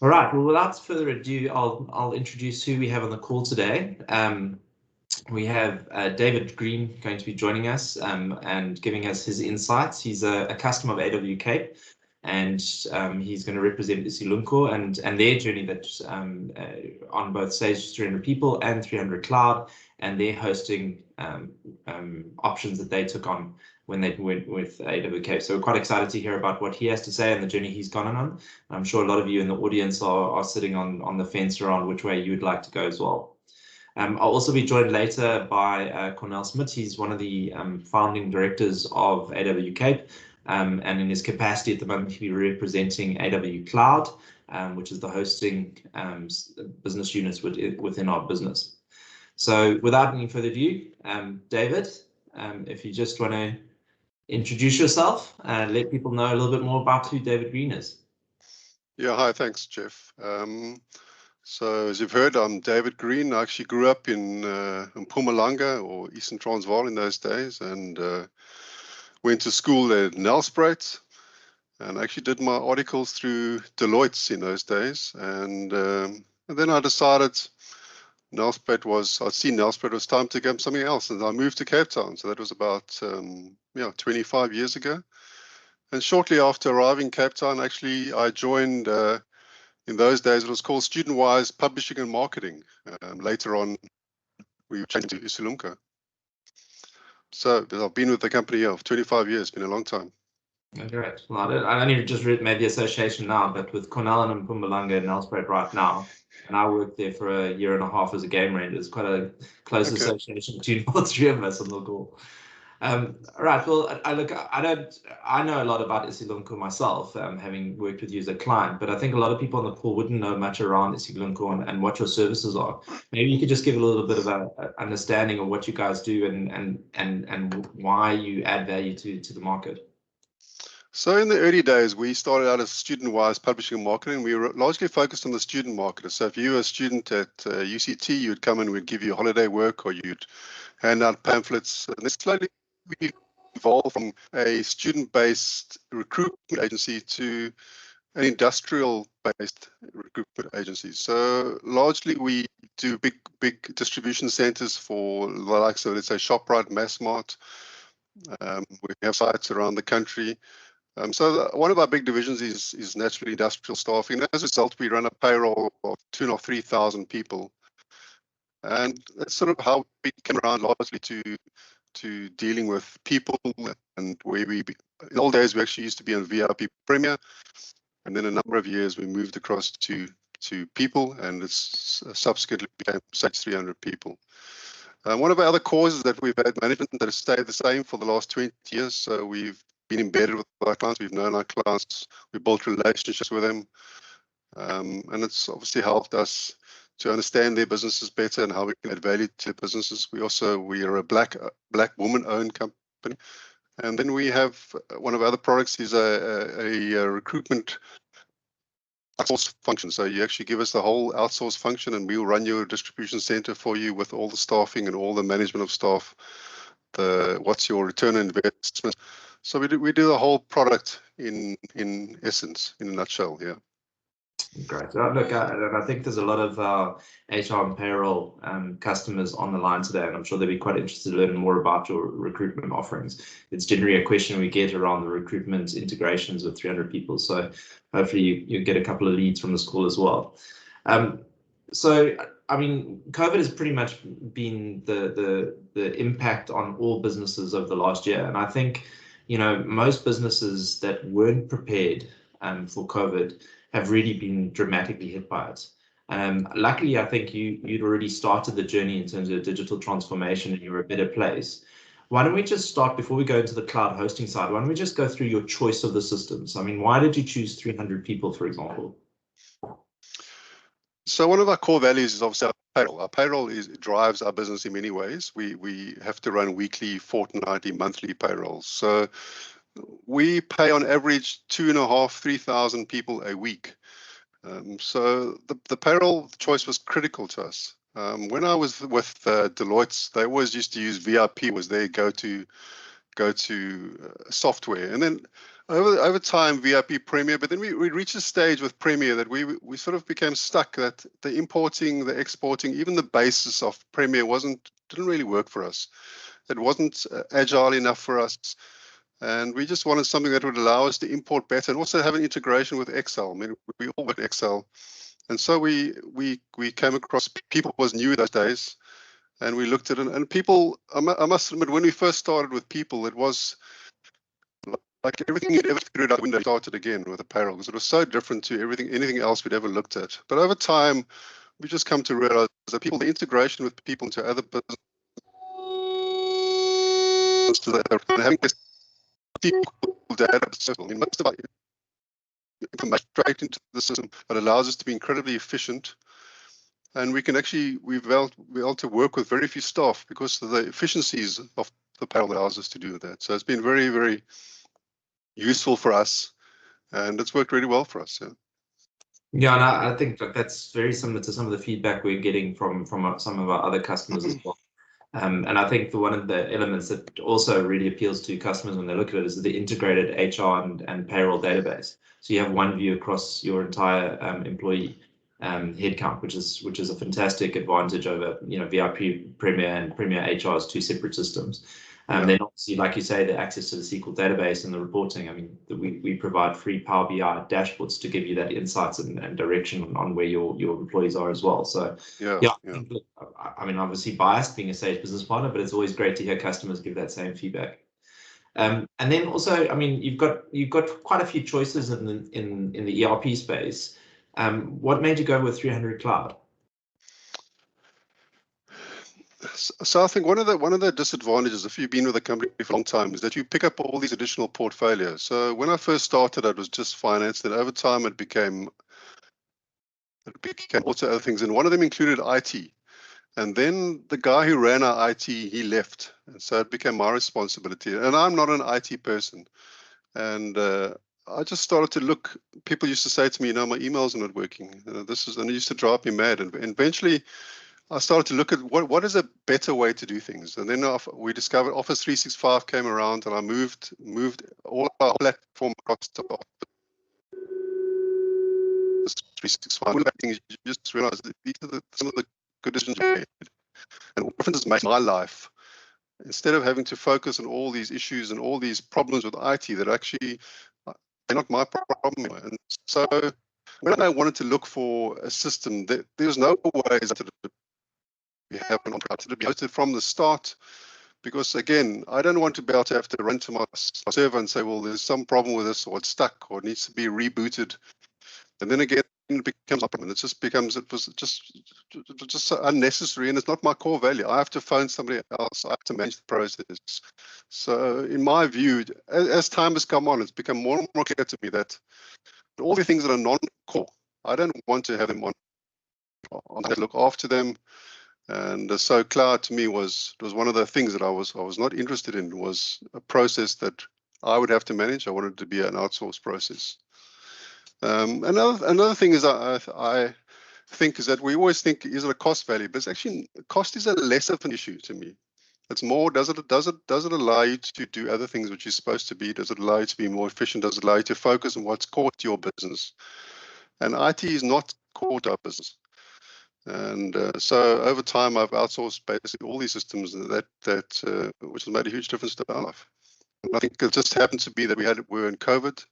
All right. Well, without further ado, I'll introduce who we have on the call today. We have David Greene going to be joining us and giving us his insights. He's a customer of AWCape, and he's going to represent Isilumko and their journey that on both Sage 300 People and 300 Cloud, and their hosting options that they took on when they went with AWCape. So we're quite excited to hear about what he has to say and the journey he's gone on. I'm sure a lot of you in the audience are sitting on the fence around which way you would like to go as well. I'll also be joined later by Cornel Smith. He's one of the founding directors of AWCape, and in his capacity at the moment, he'll be representing AW Cloud, which is the hosting business units within our business. So without any further ado, David, if you just want to introduce yourself and let people know a little bit more about who David Greene is. Yeah, hi, thanks, Jeff. So as you've heard, I'm David Greene. I actually grew up in Mpumalanga, or Eastern Transvaal in those days, and went to school at Nelspruit, and actually did my articles through Deloitte's in those days. And then I decided I'd seen Nelspruit, it was time to get something else, and I moved to Cape Town. So that was about 25 years ago. And shortly after arriving in Cape Town, actually, I joined, in those days, it was called Student-Wise Publishing and Marketing. Later on, we changed to Isilumko. So I've been with the company for 25 years, been a long time. Great. Well, I only just made the association now, but with Cornell and Mpumalanga and Nelspruit right now, and I worked there for a year and a half as a game ranger. It's quite a close association between all three of us on the call. Right. Well, I know a lot about Isilumko myself, having worked with you as a client, but I think a lot of people on the call wouldn't know much around Isilumko and what your services are. Maybe you could just give a little bit of an understanding of what you guys do and why you add value to the market. So in the early days, we started out as Student-Wise Publishing and Marketing. We were largely focused on the student market. So if you were a student at UCT, you'd come and we'd give you holiday work, or you'd hand out pamphlets. And then slowly we evolved from a student-based recruitment agency to an industrial-based recruitment agency. So largely we do big distribution centers for the likes of, let's say, ShopRite, Massmart. We have sites around the country. So one of our big divisions is naturally industrial staffing. As a result, we run a payroll of 2,500 or 3,000 people. And that's sort of how we came around largely to dealing with people, and where in the old days we actually used to be on VIP Premier, and then a number of years we moved across to people, and it's subsequently became Sage 300 People. One of our other causes that we've had management that has stayed the same for the last 20 years. So we've been embedded with our clients, we've known our clients, we built relationships with them, and it's obviously helped us to understand their businesses better and how we can add value to their businesses. We are a black woman-owned company, and then we have one of our other products is a recruitment outsource function. So you actually give us the whole outsource function, and we'll run your distribution center for you with all the staffing and all the management of staff. What's your return on investment? So we do the whole product in essence, in a nutshell. Yeah. Great. Look, I think there's a lot of HR and payroll customers on the line today, and I'm sure they'll be quite interested to learn more about your recruitment offerings. It's generally a question we get around the recruitment integrations with 300 People. So hopefully you get a couple of leads from this call as well. So, I mean, COVID has pretty much been the impact on all businesses over the last year. And I think, most businesses that weren't prepared for COVID have really been dramatically hit by it. Luckily, I think you'd already started the journey in terms of digital transformation and you're a better place. Why don't we just start, before we go into the cloud hosting side, why don't we just go through your choice of the systems? I mean, why did you choose 300 People, for example? So one of our core values is obviously our payroll. Our payroll drives our business in many ways. We have to run weekly, fortnightly, monthly payrolls. So we pay on average 2,500, 3,000 people a week. So the payroll choice was critical to us. When I was with Deloitte, they always used to use VIP was their go-to software. And then over time, VIP Premier, but then we reached a stage with Premier that we sort of became stuck, that the importing, the exporting, even the basis of Premier didn't really work for us. It wasn't agile enough for us. And we just wanted something that would allow us to import better and also have an integration with Excel. I mean, we all went Excel. And so we came across People was new those days. And we looked at it, and People, I must admit, when we first started with People, it was like everything you'd ever threw out the window, started again with the payroll, because it was so different to anything else we'd ever looked at. But over time, we just come to realize that the integration with People into other businesses, having this data circle, I mean, most of our information straight into the system that allows us to be incredibly efficient. And we can actually, we've been able to work with very few staff because of the efficiencies of the payroll that allows us to do that. So it's been very, very useful for us, and it's worked really well for us. Yeah. Yeah, and I think that's very similar to some of the feedback we're getting from some of our other customers as well. And I think one of the elements that also really appeals to customers when they look at it is the integrated HR and payroll database. So you have one view across your entire employee headcount, which is a fantastic advantage over VIP Premier and Premier HR as two separate systems. Then obviously, like you say, the access to the SQL database and the reporting. I mean, we provide free Power BI dashboards to give you that insights and direction on where your employees are as well. So I mean, obviously biased being a Sage business partner, but it's always great to hear customers give that same feedback. And then also, I mean, you've got quite a few choices in the ERP space. What made you go with 300 Cloud? So I think one of the disadvantages, if you've been with a company for a long time, is that you pick up all these additional portfolios. So when I first started, it was just finance. Then over time, it became also other things, and one of them included IT. And then the guy who ran our IT, he left, and so it became my responsibility. And I'm not an IT person, and I just started to look. People used to say to me, "No, my emails are not working. And it used to drive me mad." And eventually, I started to look at what is a better way to do things. And then we discovered Office 365 came around, and I moved all our platform across to Office 365. One of the things you just realize that these are some of the good decisions you made, and what difference it makes in my life. Instead of having to focus on all these issues and all these problems with IT that actually are not my problem. And so when I wanted to look for a system, there's no way to be hosted from the start, because again, I don't want to be able to have to run to my server and say, well, there's some problem with this, or it's stuck, or it needs to be rebooted. And then again, it becomes a problem. It was just unnecessary, and it's not my core value. I have to phone somebody else. I have to manage the process. So in my view, as time has come on, it's become more and more clear to me that all the things that are non-core, I don't want to have them on. I look after them. And so cloud to me was one of the things that I was not interested in, was a process that I would have to manage. I wanted it to be an outsourced process. Another thing is I think is that we always think, is it a cost value? But it's actually, cost is a less of an issue to me. It's more, does it allow you to do other things which you're supposed to be? Does it allow you to be more efficient? Does it allow you to focus on what's core to your business? And IT is not core to our business. And so over time, I've outsourced basically all these systems that which has made a huge difference to our life. And I think it just happened to be that we were in COVID,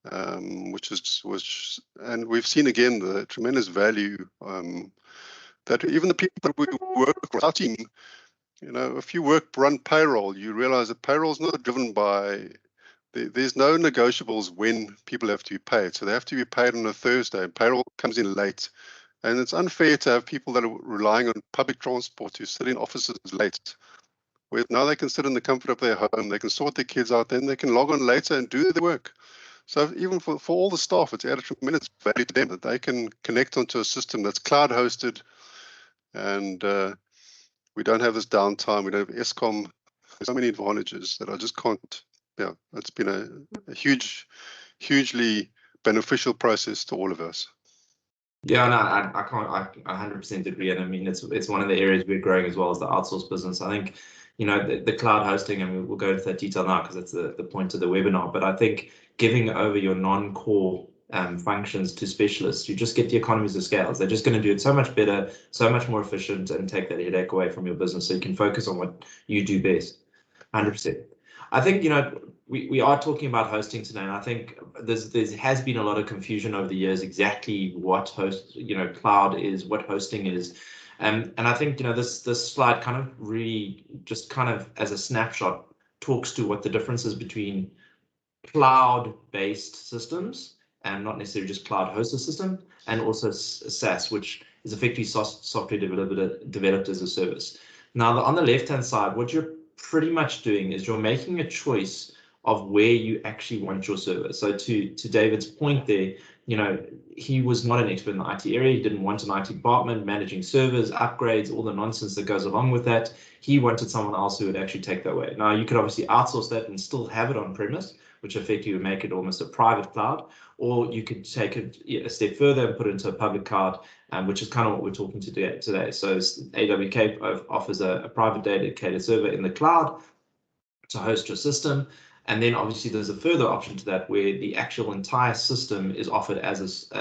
and we've seen again the tremendous value that even the people that we work with our team, if you run payroll, you realize that payroll is not driven by. There's no negotiables when people have to be paid. So they have to be paid on a Thursday, and payroll comes in late. And it's unfair to have people that are relying on public transport to sit in offices late. Where now they can sit in the comfort of their home, they can sort their kids out, then they can log on later and do the work. So even for all the staff, it's added tremendous value to them that they can connect onto a system that's cloud hosted, and we don't have this downtime. We don't have ESCOM. There's so many advantages that I just can't. Yeah, it's been a hugely beneficial process to all of us. Yeah, no, I 100% agree, and I mean it's one of the areas we're growing as well as the outsourced business. I think the cloud hosting, and we'll go into that detail now because that's the point of the webinar. But I think giving over your non-core functions to specialists, you just get the economies of scale. They're just going to do it so much better, so much more efficient, and take that headache away from your business so you can focus on what you do best. 100%. I think, we are talking about hosting today, and I think there has been a lot of confusion over the years exactly what cloud is, what hosting is. And I think, this slide kind of really just kind of as a snapshot talks to what the difference is between cloud-based systems and not necessarily just cloud-hosted system, and also SaaS, which is effectively software developed as a service. Now, on the left-hand side, what you're pretty much doing is you're making a choice of where you actually want your server. So to David's point there, he was not an expert in the IT area. He didn't want an IT department managing servers, upgrades, all the nonsense that goes along with that. He wanted someone else who would actually take that away. Now, you could obviously outsource that and still have it on premise, which effectively would make it almost a private cloud, or you could take it a step further and put it into a public cloud, which is kind of what we're talking to today. So AWCape offers a private dedicated server in the cloud to host your system. And then obviously there's a further option to that where the actual entire system is offered as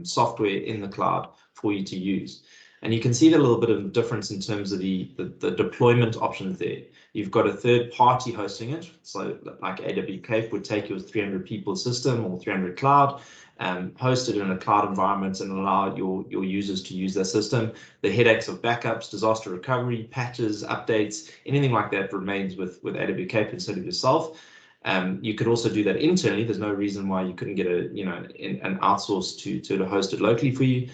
software in the cloud for you to use. And you can see that a little bit of difference in terms of the deployment options there. You've got a third party hosting it. So like AWCape would take your 300 people system or 300 cloud, host it in a cloud environment and allow your users to use their system. The headaches of backups, disaster recovery, patches, updates, anything like that remains with AWCape instead of yourself. You could also do that internally. There's no reason why you couldn't get an outsource to host it locally for you.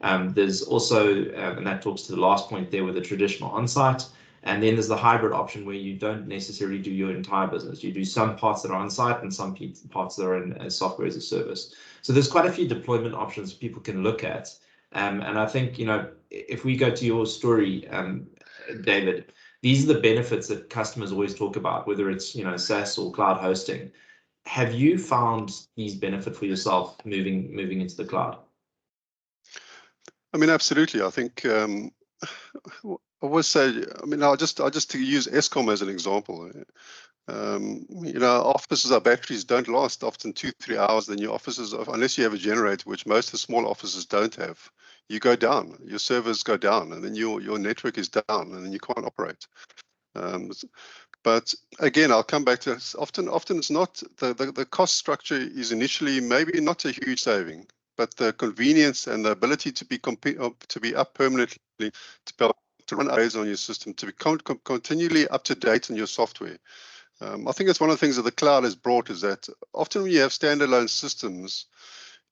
There's also, and that talks to the last point there with the traditional on-site. And then there's the hybrid option where you don't necessarily do your entire business. You do some parts that are on-site and some parts that are in software as a service. So there's quite a few deployment options people can look at. And I think, if we go to your story, David, these are the benefits that customers always talk about, whether it's, SaaS or cloud hosting. Have you found these benefit for yourself moving into the cloud? I mean, absolutely. I think I always say, I'll just to use Eskom as an example. Offices, our batteries don't last often 2-3 hours. Then your offices, unless you have a generator, which most of the small offices don't have, you go down. Your servers go down, and then your network is down, and then you can't operate. But again, I'll come back to this. Often it's not the cost structure is initially maybe not a huge saving, but the convenience and the ability to be up permanently, to be able to run updates on your system, to be continually up to date on your software. I think it's one of the things that the cloud has brought, is that often when you have standalone systems,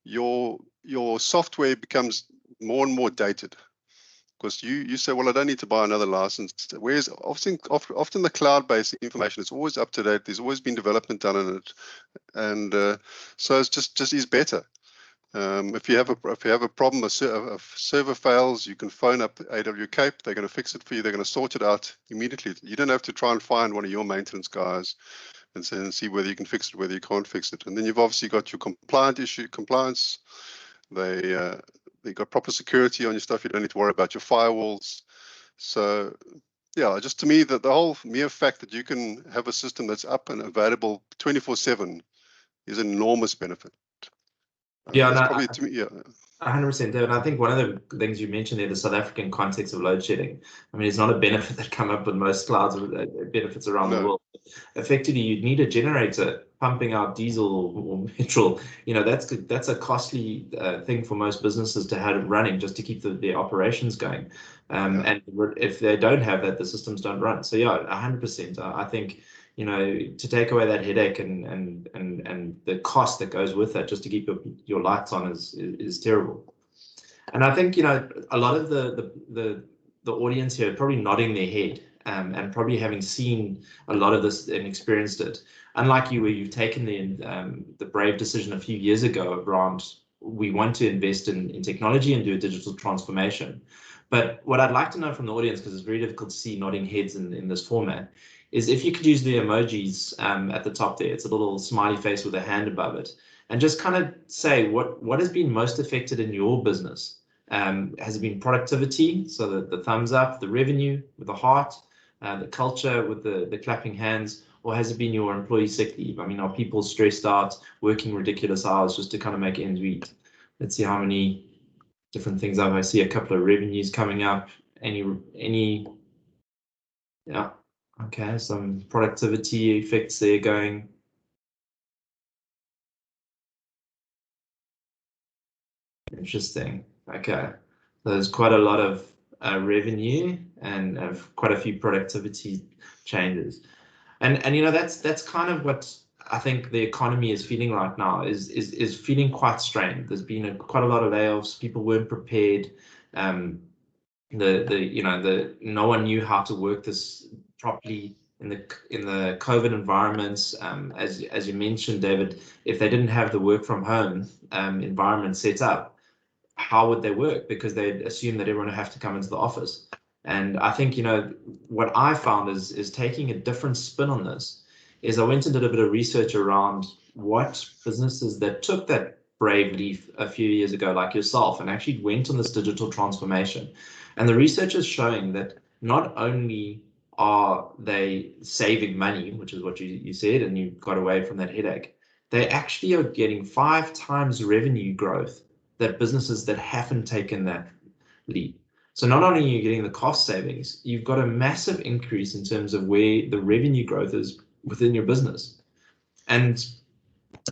your software becomes more and more dated. Because you say, well, I don't need to buy another license. Whereas often the cloud-based information is always up to date. There's always been development done in it, and so it's just is better. If you have a problem, a server fails, you can phone up AWCape. They're going to fix it for you. They're going to sort it out immediately. You don't have to try and find one of your maintenance guys and see whether you can fix it, whether you can't fix it. And then you've obviously got your compliance. They got proper security on your stuff. You don't need to worry about your firewalls. So yeah, just to me, that the whole mere fact that you can have a system that's up and available 24/7 is an enormous benefit. Yeah, probably to me, yeah. 100%, David. I think one of the things you mentioned there, the South African context of load shedding. I mean, it's not a benefit that come up with most clouds, benefits around the world. Effectively, you'd need a generator pumping out diesel or petrol. That's a costly thing for most businesses to have it running just to keep their operations going. And if they don't have that, the systems don't run. So yeah, 100%. I think, to take away that headache and the cost that goes with that just to keep your lights on is terrible. And I think, a lot of the audience here are probably nodding their head and probably having seen a lot of this and experienced it. Unlike you, where you've taken the brave decision a few years ago around, we want to invest in technology and do a digital transformation. But what I'd like to know from the audience, because it's very difficult to see nodding heads in this format, is if you could use the emojis at the top there. It's a little smiley face with a hand above it, and just kind of say what has been most affected in your business. Has it been productivity, so the thumbs up, the revenue with the heart, the culture with the clapping hands, or has it been your employee sick leave? I mean, are people stressed out, working ridiculous hours just to kind of make ends meet? Let's see how many different things I see a couple of revenues coming up. Any yeah, okay, some productivity effects there going. Interesting. Okay, there's quite a lot of revenue and quite a few productivity changes, and you know that's kind of what I think the economy is feeling right now is feeling quite strained. There's been quite a lot of layoffs. People weren't prepared. No one knew how to work this properly in the COVID environments. As you mentioned, David, if they didn't have the work from home environment set up, how would they work? Because they'd assume that everyone would have to come into the office. And I think, what I found is taking a different spin on this is I went and did a bit of research around what businesses that took that brave leap a few years ago, like yourself, and actually went on this digital transformation. And the research is showing that not only are they saving money, which is what you said, and you got away from that headache, they actually are getting 5 times revenue growth that businesses that haven't taken that leap. So not only are you getting the cost savings, you've got a massive increase in terms of where the revenue growth is within your business. And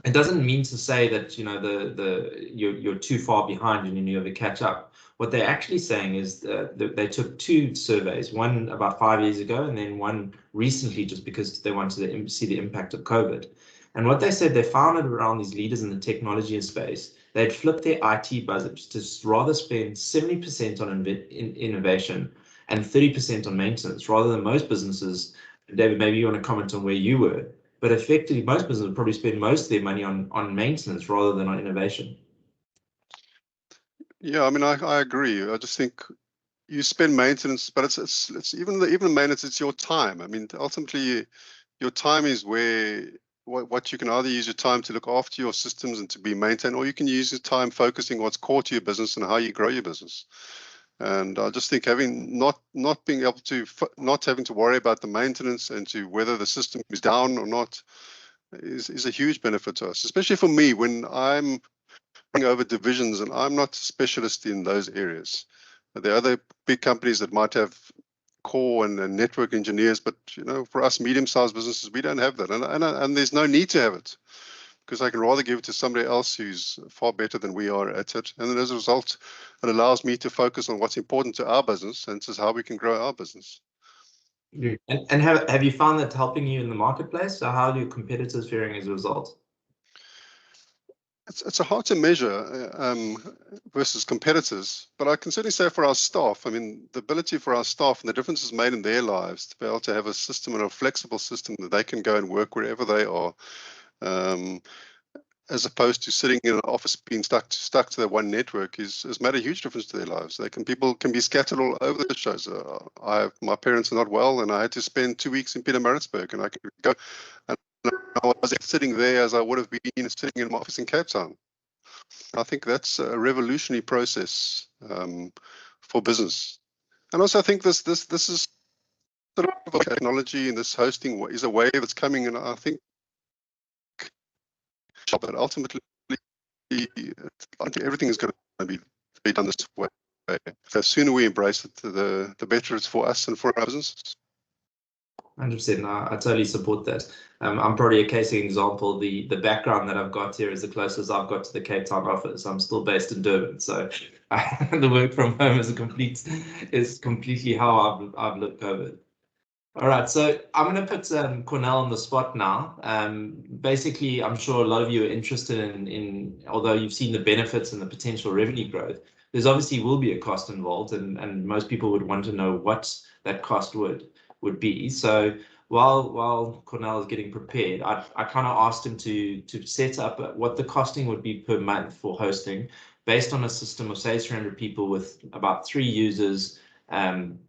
it doesn't mean to say that you're too far behind and you never catch up. What they're actually saying is that they took 2 surveys, one about 5 years ago and then one recently, just because they wanted to see the impact of COVID. And what they said, they found it around these leaders in the technology space. They'd flipped their IT budgets to rather spend 70% on innovation and 30% on maintenance, rather than most businesses. David, maybe you want to comment on where you were. But effectively, most businesses would probably spend most of their money on maintenance rather than on innovation. Yeah, I mean, I agree. I just think you spend maintenance, but it's even the maintenance. It's your time. I mean, ultimately, your time is where what you can either use your time to look after your systems and to be maintained, or you can use your time focusing what's core to your business and how you grow your business. And I just think having not being able to not having to worry about the maintenance and to whether the system is down or not is a huge benefit to us, especially for me when I'm running over divisions and I'm not a specialist in those areas. There are other big companies that might have core and network engineers, but for us medium-sized businesses, we don't have that, and there's no need to have it, because I can rather give it to somebody else who's far better than we are at it. And then as a result, it allows me to focus on what's important to our business and this is how we can grow our business. And have you found that helping you in the marketplace? So how are your competitors faring as a result? It's hard to measure versus competitors, but I can certainly say for our staff, I mean, the ability for our staff and the differences made in their lives to be able to have a system and a flexible system that they can go and work wherever they are, as opposed to sitting in an office being stuck to their one network has made a huge difference to their lives. People can be scattered all over the shows. My parents are not well, and I had to spend 2 weeks in Pietermaritzburg, and I could go, and I was sitting there as I would have been sitting in my office in Cape Town. I think that's a revolutionary process for business, and also I think this is sort of technology, and this hosting is a wave that's coming, and I think. But ultimately, everything is going to be done this way. The sooner we embrace it, the better it's for us and for our businesses. 100%. I totally support that. I'm probably a case example. The background that I've got here is the closest I've got to the Cape Town office. I'm still based in Durban, so the work from home is completely how I've lived COVID. All right, so I'm going to put Cornell on the spot now. Basically, I'm sure a lot of you are interested in, although you've seen the benefits and the potential revenue growth, there's obviously will be a cost involved, and most people would want to know what that cost would be. So while Cornell is getting prepared, I kind of asked him to set up what the costing would be per month for hosting, based on a system of say 300 people with about 3 users.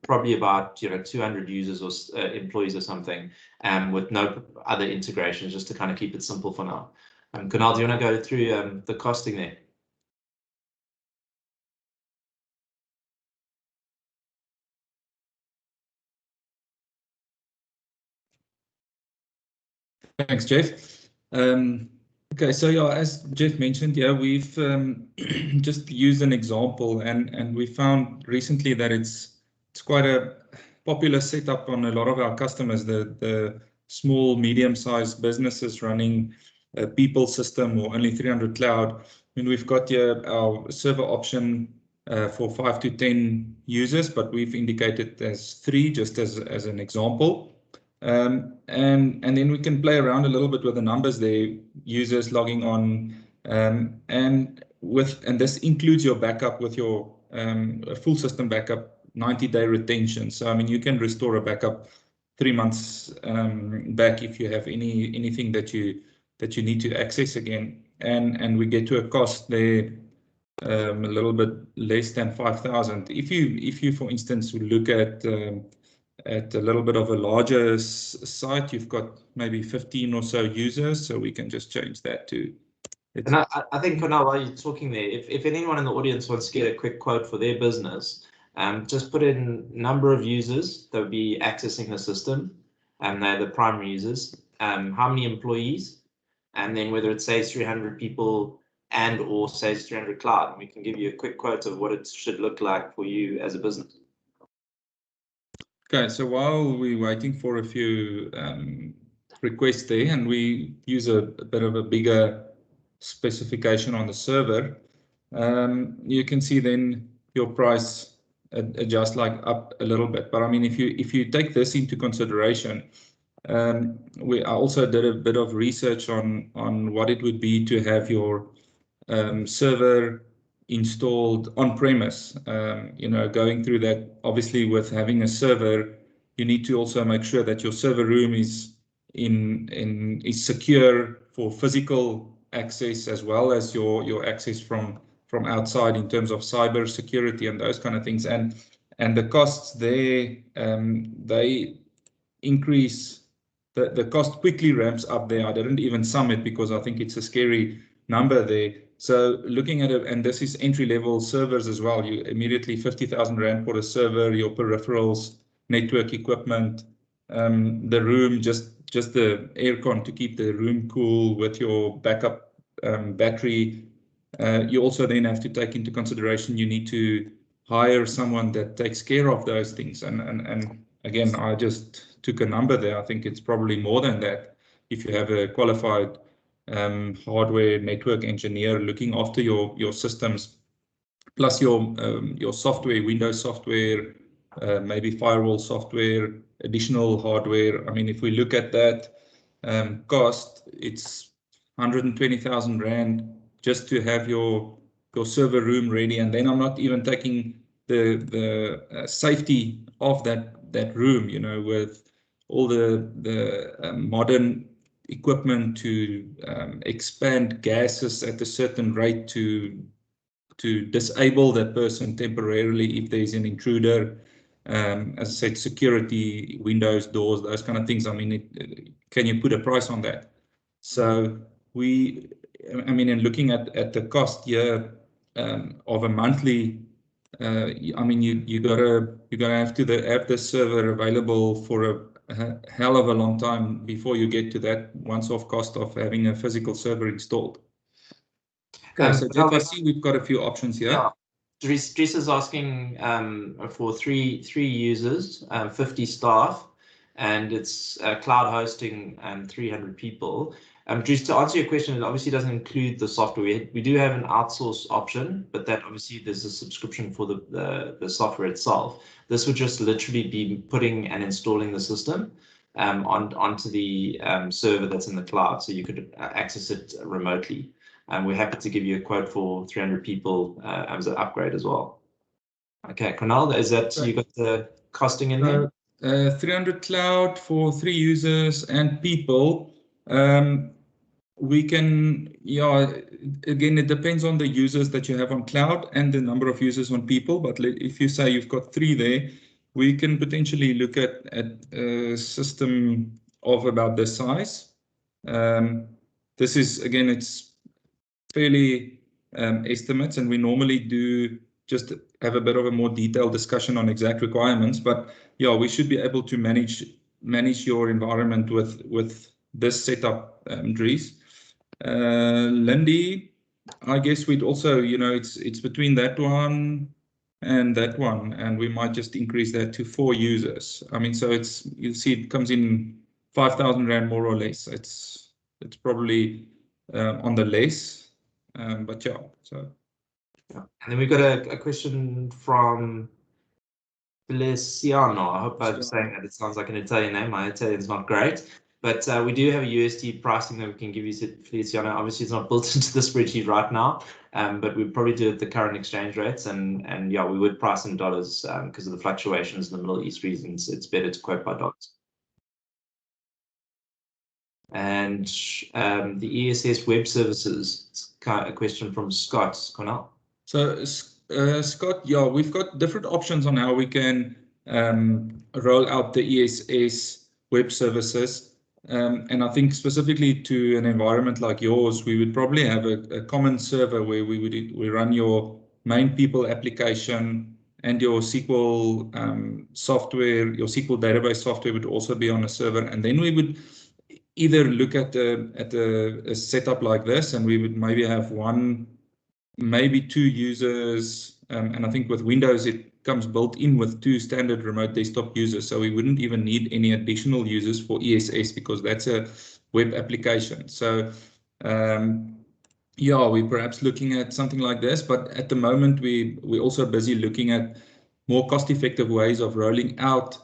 Probably about 200 users or employees or something, with no other integrations, just to kind of keep it simple for now. Kunal, do you want to go through the costing there? Thanks, Jeff. Okay, so yeah, as Jeff mentioned, yeah, we've just used an example, and we found recently that it's quite a popular setup on a lot of our customers, the small, medium-sized businesses running a people system or only 300 cloud. I mean, we've got here our server option for 5 to 10 users, but we've indicated as 3 just as an example. And then we can play around a little bit with the numbers there, users logging on, and this includes your backup with your full system backup, 90-day retention. So I mean, you can restore a backup 3 months back if you have anything that you need to access again, and we get to a cost there a little bit less than 5,000. If you for instance look at a little bit of a larger site, you've got maybe 15 or so users, so we can just change that to. And I think, Cornell, while you're talking there, if anyone in the audience wants to get a quick quote for their business, just put in number of users that would be accessing the system, and they're the primary users, how many employees, and then whether it says 300 people and or says 300 cloud, and we can give you a quick quote of what it should look like for you as a business. Okay, so while we're waiting for a few requests there, and we use a bit of a bigger specification on the server, you can see then your price adjust like up a little bit. But I mean, if you take this into consideration, I also did a bit of research on what it would be to have your server installed on premise. You know, going through that, obviously with having a server, you need to also make sure that your server room is secure for physical access as well as your access from outside in terms of cyber security and those kind of things. And the costs there, they increase. The cost quickly ramps up there. I didn't even sum it because I think it's a scary number there. So looking at it, and this is entry-level servers as well, you immediately 50,000 Rand for a server, your peripherals, network equipment, the room, just the aircon to keep the room cool with your backup battery. You also then have to take into consideration you need to hire someone that takes care of those things. And again, I just took a number there. I think it's probably more than that if you have a qualified hardware network engineer looking after your systems, plus your software, Windows software, maybe firewall software, additional hardware. I mean, if we look at that cost, it's 120,000 Rand just to have your server room ready, and then I'm not even taking the safety of that room, you know, with all the modern equipment to expand gases at a certain rate to disable that person temporarily if there's an intruder. As I said, security, windows, doors, those kind of things. I mean, can you put a price on that? So I mean, in looking at the cost here of a monthly, I mean, you're gonna have to have the server available for a hell of a long time before you get to that once-off cost of having a physical server installed. Okay, so Jeff, I see we've got a few options here. Yeah. Dries is asking for three users, 50 staff, and it's cloud hosting and 300 people. Dries, to answer your question, it obviously doesn't include the software. We do have an outsource option, but that obviously there's a subscription for the software itself. This would just literally be putting and installing the system onto the server that's in the cloud, so you could access it remotely. And we're happy to give you a quote for 300 people as an upgrade as well. Okay, Cornel, is that you got the costing in there? 300 cloud for 3 users and people. We can, yeah, again, it depends on the users that you have on cloud and the number of users on people. But if you say you've got 3 there, we can potentially look at a system of about this size. This is, again, it's fairly estimates, and we normally do just have a bit of a more detailed discussion on exact requirements. But yeah, we should be able to manage your environment with this setup, Dries. Lindy, I guess we'd also, it's between that one and that one, and we might just increase that to 4 users. I mean, so you'll see it comes in 5,000 Rand more or less. It's probably on the less, but yeah. So. And then we've got a question from Feliciano. I hope I'm saying that. It sounds like an Italian name. My Italian's not great, but we do have a USD pricing that we can give you, Feliciano. Obviously, it's not built into the spreadsheet right now, but we'd probably do it at the current exchange rates, and yeah, we would price in dollars because of the fluctuations in the Middle East regions. It's better to quote by dollars. And the ESS web services, it's a question from Scott Cornell. So Scott, yeah, we've got different options on how we can roll out the ESS web services. And I think specifically to an environment like yours, we would probably have a common server where we run your main people application, and your SQL software, your SQL database software would also be on a server. And then we would either look at a setup like this, and we would maybe have one, maybe 2 users, and I think with Windows it comes built in with 2 standard remote desktop users, so we wouldn't even need any additional users for ESS because that's a web application. So yeah, we're perhaps looking at something like this, but at the moment we're also busy looking at more cost-effective ways of rolling out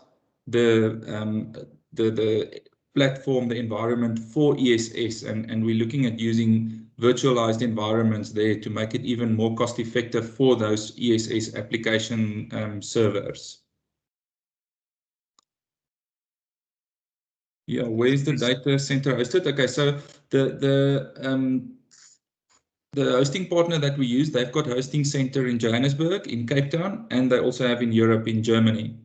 the platform, the environment for ESS, and we're looking at using virtualized environments there to make it even more cost effective for those ESS application servers. Yeah, where's the data center hosted? Okay, so the hosting partner that we use, they've got hosting center in Johannesburg, in Cape Town, and they also have in Europe, in Germany.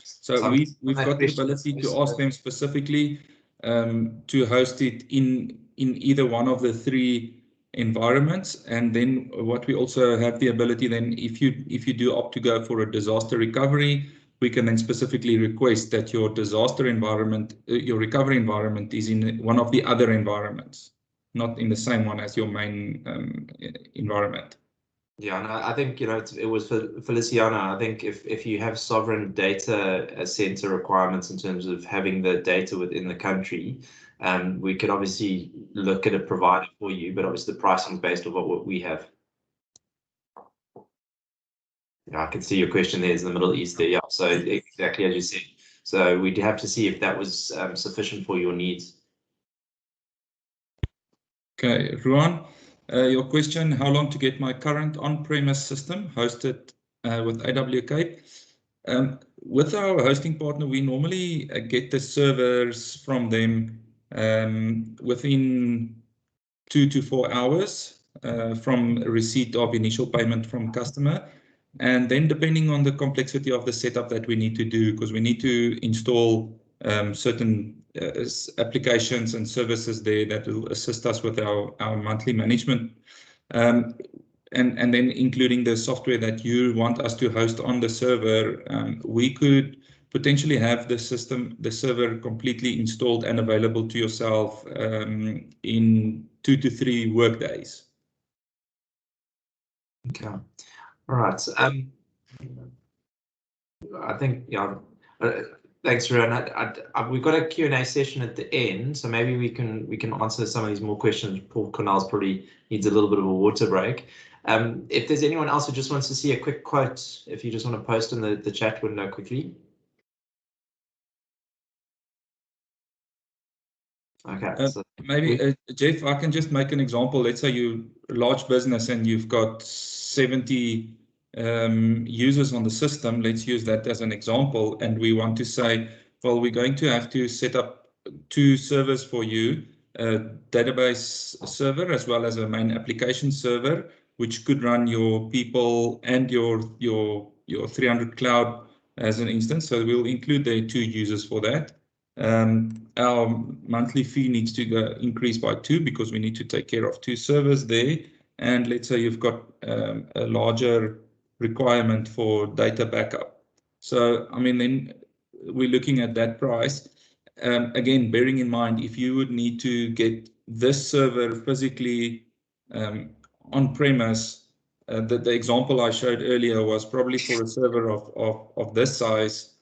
So we've got the ability to ask them specifically to host it in either one of the 3 environments. And then what we also have the ability, then if you do opt to go for a disaster recovery, we can then specifically request that your disaster environment, your recovery environment is in one of the other environments, not in the same one as your main environment. Yeah, and I think, it was for Feliciano. I think if you have sovereign data center requirements in terms of having the data within the country, we could obviously look at a provider for you, but obviously the pricing is based on what we have. Yeah, I can see your question there is in the Middle East there. Yeah, so exactly as you said. So we'd have to see if that was sufficient for your needs. Okay, Ruan. Your question, how long to get my current on-premise system hosted with AWCape? With our hosting partner, we normally get the servers from them within 2 to 4 hours from receipt of initial payment from customer. And then depending on the complexity of the setup that we need to do, because we need to install certain applications and services there that will assist us with our monthly management, and then including the software that you want us to host on the server, we could potentially have the server completely installed and available to yourself in 2 to 3 work days. Okay. All right. I think, yeah. Thanks, Ruan. We've got a Q&A session at the end, so maybe we can answer some of these more questions. Paul Cornell's probably needs a little bit of a water break. If there's anyone else who just wants to see a quick quote, if you just want to post in the chat window quickly. Okay. So maybe Jeff, I can just make an example. Let's say you're a large business and you've got 70 users on the system. Let's use that as an example, and we want to say, well, we're going to have to set up 2 servers for you, a database server as well as a main application server, which could run your people and your 300 cloud as an instance. So we'll include the 2 users for that. Our monthly fee needs to increase by 2 because we need to take care of 2 servers there. And let's say you've got a larger requirement for data backup. So, I mean, then we're looking at that price. again, bearing in mind, if you would need to get this server physically on premise, the example I showed earlier was probably for a server of this size,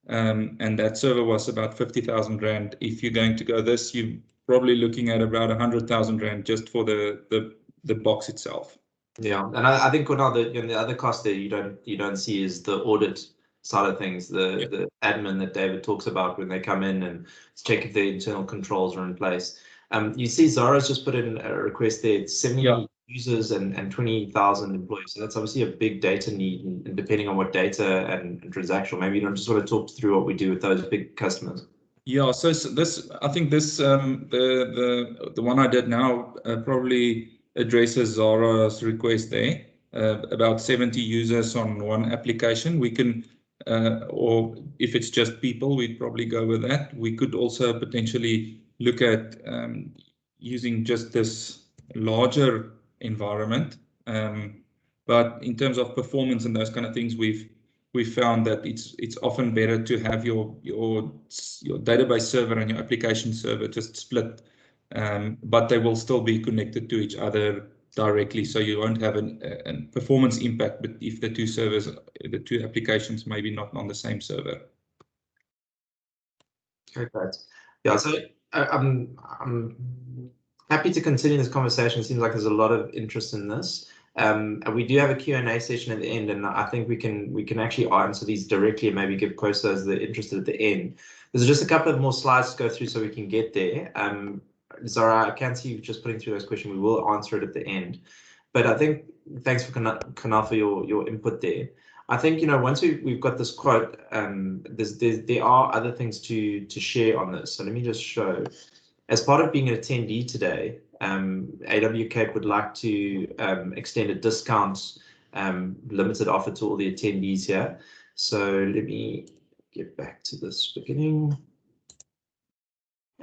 and that server was about 50,000 Rand. If you're going to go this, you're probably looking at about 100,000 Rand just for the box itself. Yeah, and I think the other cost that you don't see is the audit side of things, the admin that David talks about when they come in and check if the internal controls are in place. You see Zara's just put in a request there. It's 70 users and 20,000 employees. So that's obviously a big data need, and depending on what data and transactional, maybe you don't just sort of talk through what we do with those big customers. Yeah, so this, I think this the one I did now probably addresses Zara's request there. About 70 users on one application. We can, or if it's just people, we'd probably go with that. We could also potentially look at using just this larger environment. But in terms of performance and those kind of things, we've found that it's often better to have your database server and your application server just split, but they will still be connected to each other directly, so you won't have a performance impact. But if the two servers, the two applications, maybe not on the same server. Okay, great. Yeah, so I'm happy to continue this conversation. It seems like there's a lot of interest in this. And we do have a Q&A session at the end, and I think we can actually answer these directly and maybe give quotes to those that are interested at the end. There's just a couple of more slides to go through so we can get there. Zara, I can see you just putting through those questions. We will answer it at the end. But I think, thanks for Kanal for your input there. I think, once we've got this quote, there are other things to share on this. So let me just show. As part of being an attendee today, AWCape would like to extend a discount limited offer to all the attendees here. So let me get back to this beginning.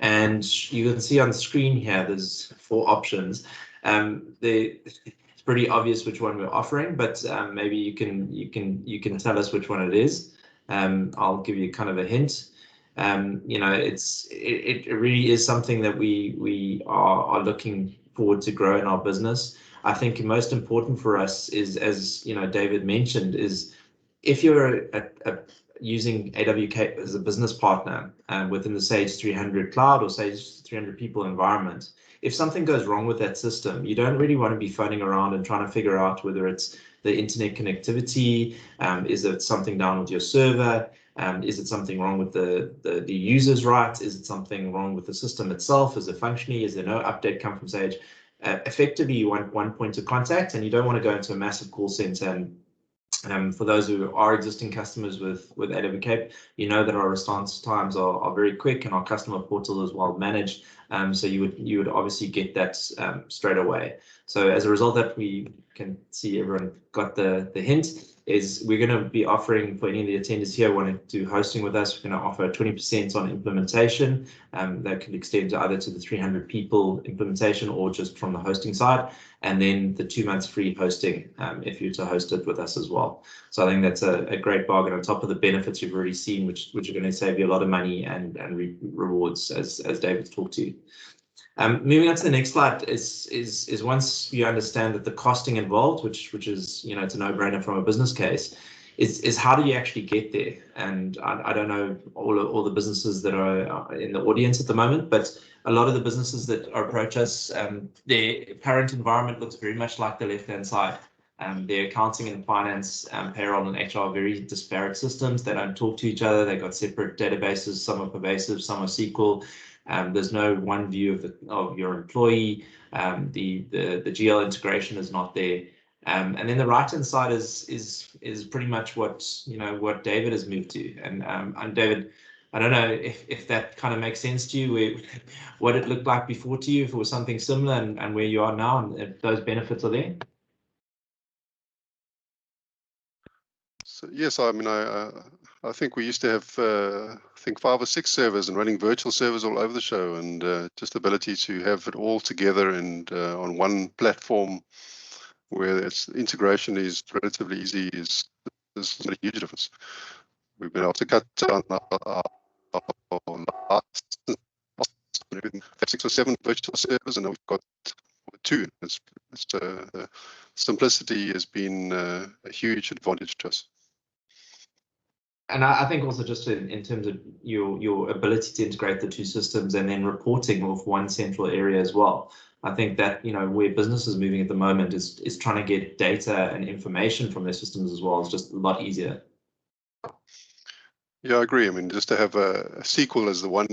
And you can see on the screen here, there's 4 options. It's pretty obvious which one we're offering, but maybe you can tell us which one it is. I'll give you kind of a hint. It really is something that we are looking forward to grow in our business. I think most important for us is, as David mentioned, is if you're using AWCape as a business partner within the Sage 300 cloud or Sage 300 people environment, if something goes wrong with that system, you don't really want to be phoning around and trying to figure out whether it's the internet connectivity, is it something down with your server, is it something wrong with the user's rights, is it something wrong with the system itself, is it functioning, is there no update come from Sage? Effectively, you want one point of contact, and you don't want to go into a massive call center. And for those who are existing customers with AWCape, you know that our response times are very quick, and our customer portal is well managed. So you would obviously get that straight away. So as a result, that we can see everyone got the hint, is we're going to be offering, for any of the attendees here wanting to do hosting with us, we're going to offer 20% on implementation. That can extend to either to the 300 people implementation or just from the hosting side, and then the 2 months free hosting if you're to host it with us as well. So I think that's a great bargain on top of the benefits you've already seen, which are going to save you a lot of money and rewards, as David's talked to you. Moving on to the next slide is once you understand that the costing involved, which is it's a no-brainer from a business case, is how do you actually get there? And I don't know all the businesses that are in the audience at the moment, but a lot of the businesses that approach us, their current environment looks very much like the left-hand side. Their accounting and finance, payroll and HR are very disparate systems. They don't talk to each other. They've got separate databases. Some are pervasive, some are SQL. There's no one view of your employee. The GL integration is not there. And then the right-hand side is pretty much what David has moved to. And David, I don't know if that kind of makes sense to you, what it looked like before to you, if it was something similar, and where you are now, and if those benefits are there. So yes, I mean, I think we used to have, I think 5 or 6 servers and running virtual servers all over the show, and just the ability to have it all together and on one platform where its integration is relatively easy is a huge difference. We've been able to cut down our last We've had 6 or 7 virtual servers, and now we've got 2. Simplicity has been a huge advantage to us. And I think also just in terms of your ability to integrate the 2 systems and then reporting off one central area as well. I think that, you know, where business is moving at the moment is trying to get data and information from their systems as well. It's just a lot easier. Yeah, I agree. I mean, just to have a SQL as the one,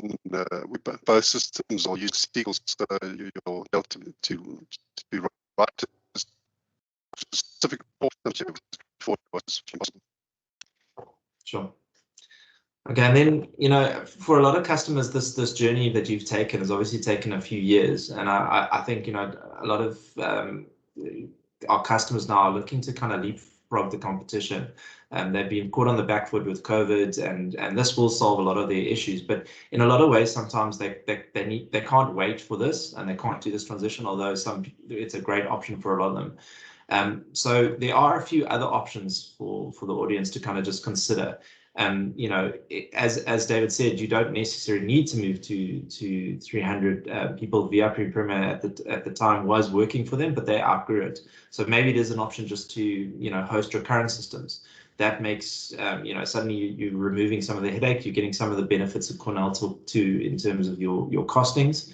both systems will use SQL, so you'll be able to be right to specific before it was impossible. Sure. Okay, and then, you know, for a lot of customers, this journey that you've taken has obviously taken a few years, and I think, you know, a lot of our customers now are looking to kind of leapfrog the competition. They've been caught on the back foot with COVID, and this will solve a lot of their issues. But in a lot of ways, sometimes they can't wait for this, and they can't do this transition. Although it's a great option for a lot of them. So there are a few other options for the audience to kind of just consider. You know, as David said, you don't necessarily need to move to 300 people. VIP Premier at the time was working for them, but they outgrew it. So maybe there's an option just to, you know, host your current systems. That makes, you know, suddenly you're removing some of the headache. You're getting some of the benefits of Cornell too in terms of your costings.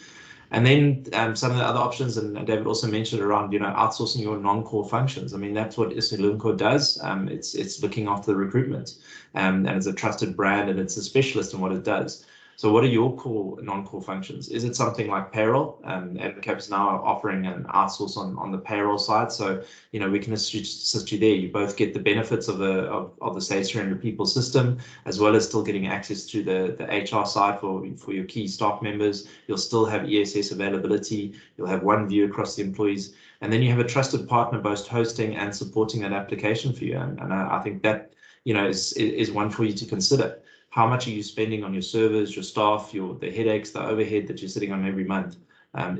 And then some of the other options, and David also mentioned around, you know, outsourcing your non-core functions. I mean, that's what Isilumko does. It's looking after the recruitment, and it's a trusted brand, and it's a specialist in what it does. So what are your core non-core functions? Is it something like payroll? AWCape is now offering an outsource on the payroll side. So, you know, we can assist you there. You both get the benefits of the Sage 300 people system, as well as still getting access to the HR side for your key staff members. You'll still have ESS availability. You'll have one view across the employees. And then you have a trusted partner both hosting and supporting that application for you. And I think that, you know, is one for you to consider. How much are you spending on your servers, your staff, the headaches, the overhead that you're sitting on every month?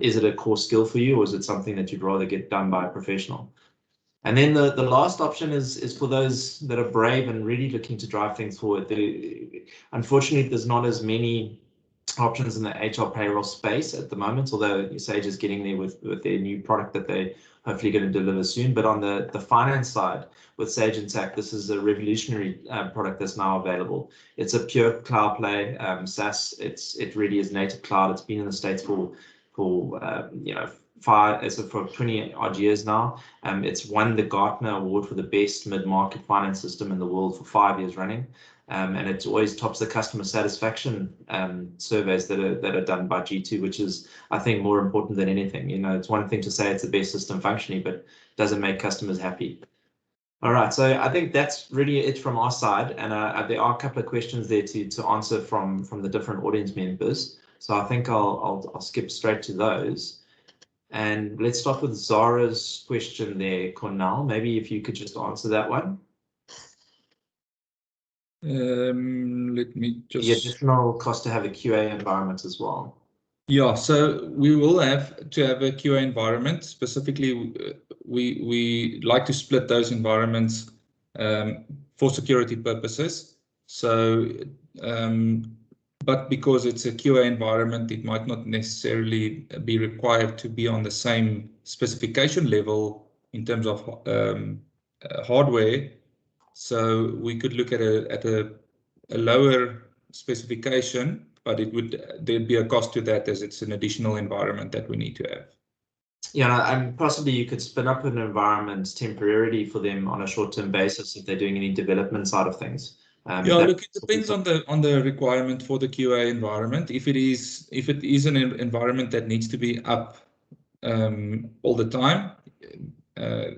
Is it a core skill for you, or is it something that you'd rather get done by a professional? And then the last option is for those that are brave and really looking to drive things forward. Unfortunately, there's not as many options in the HR payroll space at the moment, although Sage is getting there with their new product that they hopefully going to deliver soon. But on the finance side, with Sage Intacct, this is a revolutionary product that's now available. It's a pure cloud play, SaaS. It really is native cloud. It's been in the States for you know, for 20 odd years now. It's won the Gartner Award for the best mid-market finance system in the world for 5 years running. And it always tops the customer satisfaction surveys that are done by G2, which is, I think, more important than anything. You know, it's one thing to say it's the best system functionally, but doesn't make customers happy. All right, so I think that's really it from our side, and there are a couple of questions there to answer from the different audience members. So I think I'll skip straight to those. And let's start with Zara's question there, Cornell. Maybe if you could just answer that one. Let me just... The additional cost to have a QA environment as well. Yeah, so we will have to have a QA environment. Specifically, we like to split those environments for security purposes. So, but because it's a QA environment, it might not necessarily be required to be on the same specification level in terms of hardware. So we could look at a lower specification, but there'd be a cost to that, as it's an additional environment that we need to have. Yeah, and possibly you could spin up an environment temporarily for them on a short-term basis if they're doing any development side of things. Yeah, look, it depends on the requirement for the QA environment. If it is an environment that needs to be up all the time,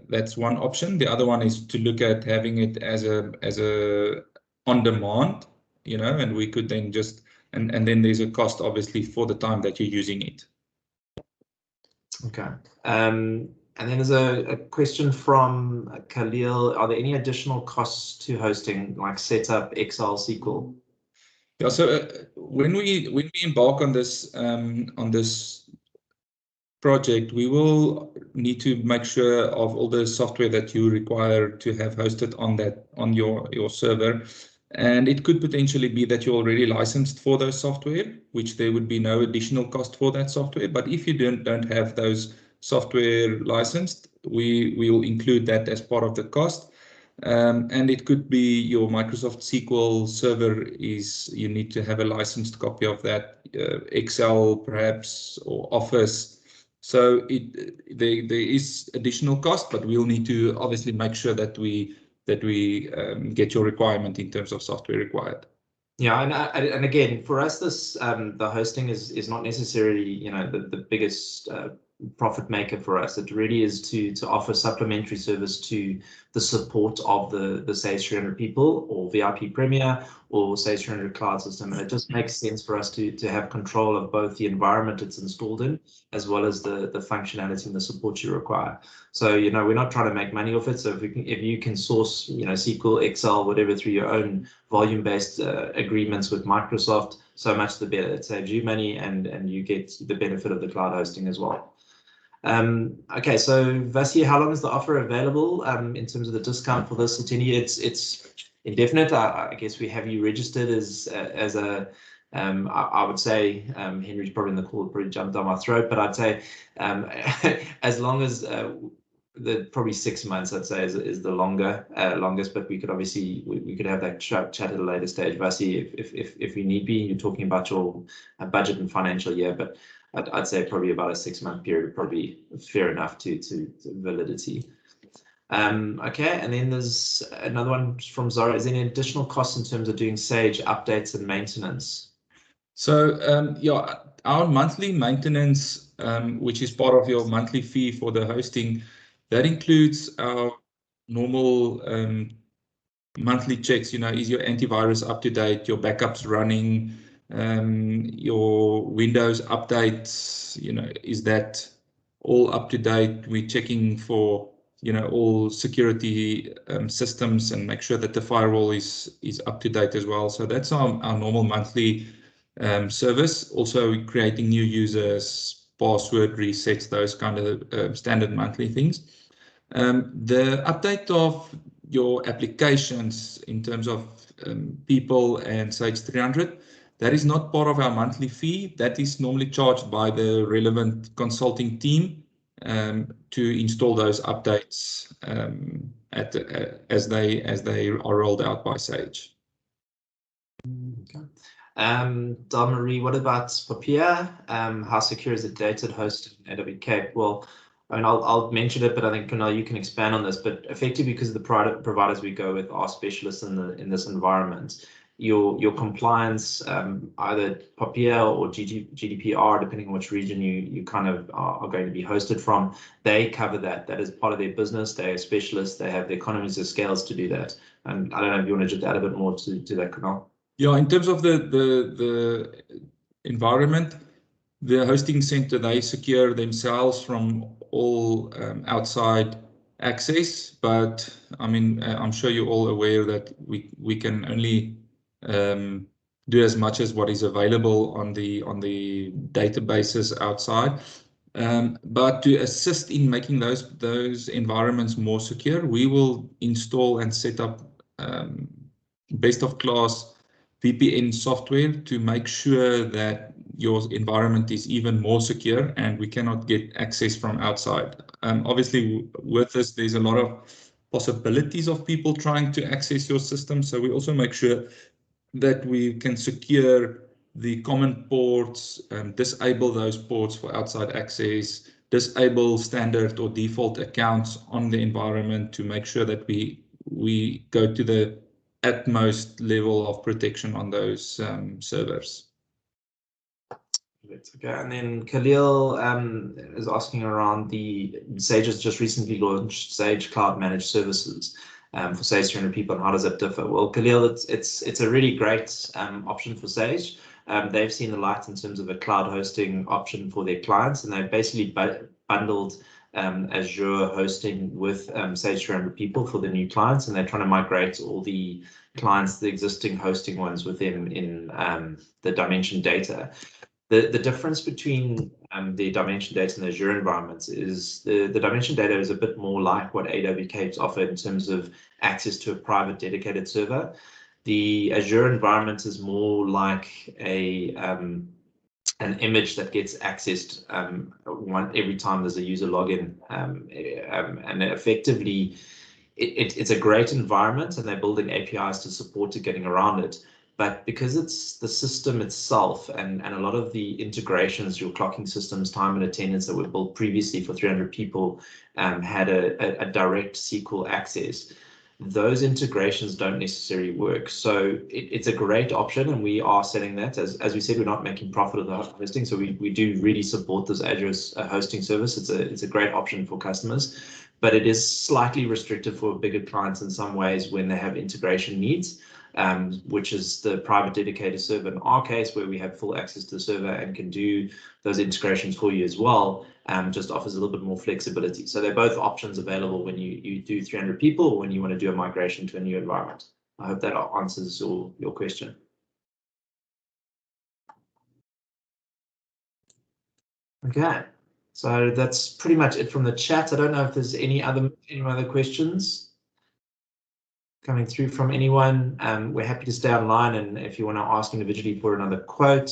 that's one option. The other one is to look at having it as a on demand, you know, and we could then just and then there's a cost obviously for the time that you're using it. Okay. And then there's a question from Khalil. Are there any additional costs to hosting, like setup, Excel, SQL? Yeah. So when we embark on this project, we will need to make sure of all the software that you require to have hosted on your server. And it could potentially be that you're already licensed for those software, which there would be no additional cost for that software. But if you don't have those software licensed, we will include that as part of the cost. And it could be your Microsoft SQL server you need to have a licensed copy of that, Excel perhaps, or Office. So there is additional cost, but we'll need to obviously make sure that we get your requirement in terms of software required. Yeah, and again, for us, this the hosting is not necessarily the biggest profit maker for us. It really is to offer supplementary service to the support of the Sage 300 people, or VIP Premier, or Sage 300 Cloud System, and it just makes sense for us to have control of both the environment it's installed in, as well as the functionality and the support you require. So we're not trying to make money off it. So if you can source SQL, Excel, whatever through your own volume-based agreements with Microsoft, so much the better. It saves you money, and you get the benefit of the cloud hosting as well. Okay, so Vasi, how long is the offer available in terms of the discount for this? It's indefinite. I guess we have you registered as a I would say Henry's probably in the call, probably jumped down my throat, but I'd say as long as probably 6 months, I'd say is the longest, but we could obviously we could have that chat at a later stage, Vasi, if we need be. You're talking about your budget and financial year, but I'd say probably about a 6-month period, probably fair enough to validity. Okay, and then there's another one from Zara. Is there any additional costs in terms of doing Sage updates and maintenance? So yeah, our monthly maintenance, which is part of your monthly fee for the hosting, that includes our normal monthly checks. Is your antivirus up to date, your backups running, your Windows updates, is that all up to date? We're checking for all security systems and make sure that the firewall is up to date as well. So that's our normal monthly service. Also creating new users, password resets, those kind of standard monthly things. The update of your applications in terms of People and Sage 300, that is not part of our monthly fee. That is normally charged by the relevant consulting team to install those updates as they are rolled out by Sage. Okay. Marie, what about Papia? How secure is the data hosted in AWCape? Well, I mean, I'll mention it, but I think Kunal, you can expand on this. But effectively, because of the providers we go with are specialists in this environment, your compliance, either Papia or GDPR, depending on which region you kind of are going to be hosted from, they cover that. That is part of their business. They are specialists. They have the economies of scales to do that. And I don't know if you want to just add a bit more to that, Kunal. Yeah, in terms of the environment, the hosting center, they secure themselves from all outside access. But I mean, I'm sure you're all aware that we can only do as much as what is available on the databases outside. But to assist in making those environments more secure, we will install and set up best of class VPN software to make sure that your environment is even more secure and we cannot get access from outside. Obviously, with this, there's a lot of possibilities of people trying to access your system. So we also make sure that we can secure the common ports, disable those ports for outside access, disable standard or default accounts on the environment to make sure that we go to the utmost level of protection on those servers. Okay, and then Khalil is asking around the Sage has just recently launched Sage Cloud Managed Services for Sage 300 people, and how does that differ? Well, Khalil, it's a really great option for Sage. They've seen the light in terms of a cloud hosting option for their clients, and they've basically bundled Azure hosting with Sage 300 people for the new clients, and they're trying to migrate all the clients, the existing hosting ones with them in the Dimension data. The difference between the Dimension data and the Azure environments is the Dimension data is a bit more like what AWCape's offer in terms of access to a private dedicated server. The Azure environment is more like an image that gets accessed every time there's a user login, and effectively it's a great environment, and they're building APIs to support it getting around it. But because it's the system itself and a lot of the integrations, your clocking systems, time and attendance that were built previously for 300 people had a direct SQL access. Those integrations don't necessarily work. So it's a great option, and we are selling that. As we said, we're not making profit of the hosting, so we do really support this Azure hosting service. It's a great option for customers, but it is slightly restricted for bigger clients in some ways when they have integration needs, which is the private dedicated server in our case, where we have full access to the server and can do those integrations for you as well. Just offers a little bit more flexibility. So they're both options available when you do 300 people or when you want to do a migration to a new environment. I hope that answers your question. Okay, so that's pretty much it from the chat. I don't know if there's any other questions coming through from anyone. We're happy to stay online, and if you want to ask individually for another quote,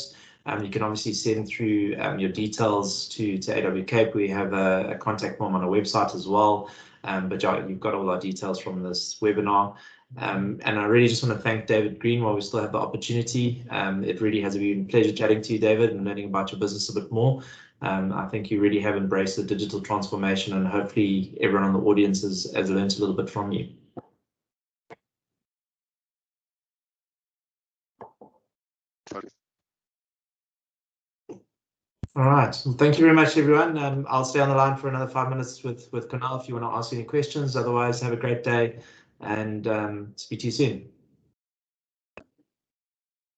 you can obviously send through your details to AWCape. We have a contact form on our website as well, but you've got all our details from this webinar. And I really just want to thank David Greene while we still have the opportunity. It really has been a pleasure chatting to you, David, and learning about your business a bit more. I think you really have embraced the digital transformation, and hopefully everyone on the audience has learned a little bit from you. All right. Well, thank you very much, everyone. I'll stay on the line for another 5 minutes with Kunal if you want to ask any questions. Otherwise, have a great day, and speak to you soon.